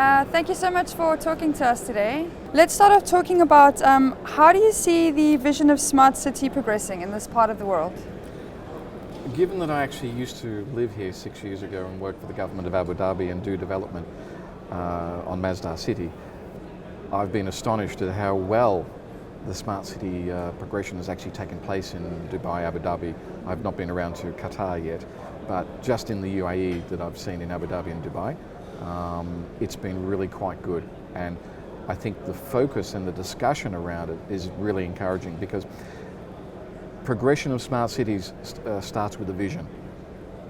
Thank you so much for talking to us today. Let's start off talking about how do you see the vision of smart city progressing in this part of the world? Given that I actually used to live here 6 years ago and work for the government of Abu Dhabi and do development on Masdar City, I've been astonished at how well the smart city progression has actually taken place in Dubai, Abu Dhabi. I've not been around to Qatar yet, but just in the UAE that I've seen in Abu Dhabi and Dubai, it's been really quite good. And I think the focus and the discussion around it is really encouraging, because progression of smart cities starts with a vision,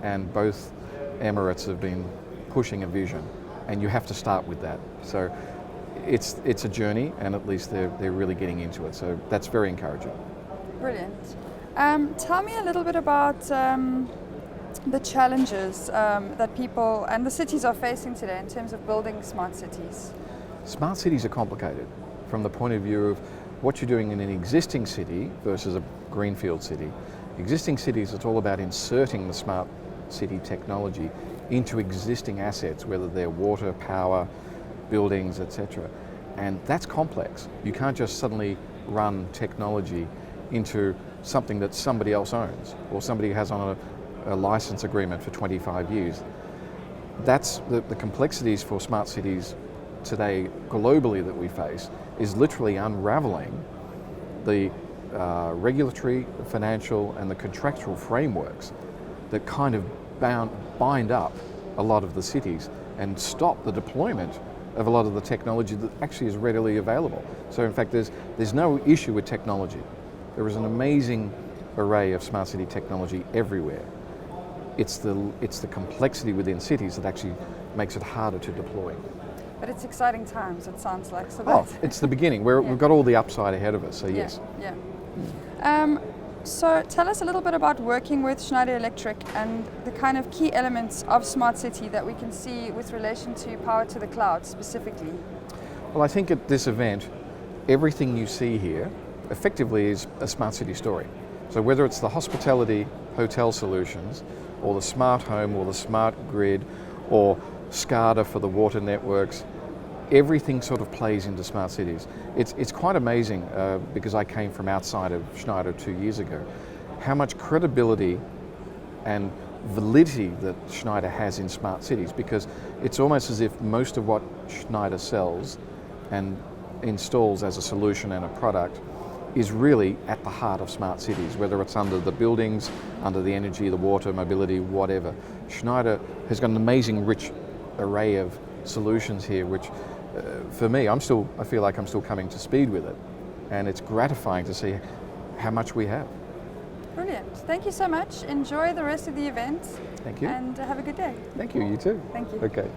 and both Emirates have been pushing a vision, and you have to start with that. So it's a journey, and at least they're really getting into it. So that's very encouraging. Brilliant. Tell me a little bit about the challenges that people and the cities are facing today in terms of building smart cities. Smart cities are complicated from the point of view of what you're doing in an existing city versus a greenfield city. Existing cities, it's all about inserting the smart city technology into existing assets, whether they're water, power, buildings, etc. And that's complex. You can't just suddenly run technology into something that somebody else owns or somebody has on a license agreement for 25 years. That's the complexities for smart cities today globally that we face, is literally unraveling the regulatory, financial and the contractual frameworks that kind of bind up a lot of the cities and stop the deployment of a lot of the technology that actually is readily available. So in fact there's no issue with technology. There is an amazing array of smart city technology everywhere. It's the complexity within cities that actually makes it harder to deploy. But it's exciting times, it sounds like. So it's the beginning. We've got all the upside ahead of us, so yes. Yeah. So tell us a little bit about working with Schneider Electric and the kind of key elements of smart city that we can see with relation to power to the cloud specifically. Well, I think at this event, everything you see here effectively is a smart city story. So whether it's the hospitality hotel solutions, or the smart home, or the smart grid, or SCADA for the water networks, everything sort of plays into smart cities. It's quite amazing, because I came from outside of Schneider 2 years ago, how much credibility and validity that Schneider has in smart cities, because it's almost as if most of what Schneider sells and installs as a solution and a product is really at the heart of smart cities, whether it's under the buildings, under the energy, the water, mobility, whatever. Schneider has got an amazing rich array of solutions here, which for me, I feel like I'm still coming to speed with it, and it's gratifying to see how much we have. Brilliant. Thank you so much. Enjoy the rest of the event. Thank you. And have a good day. Thank you. You too. Thank you. Okay.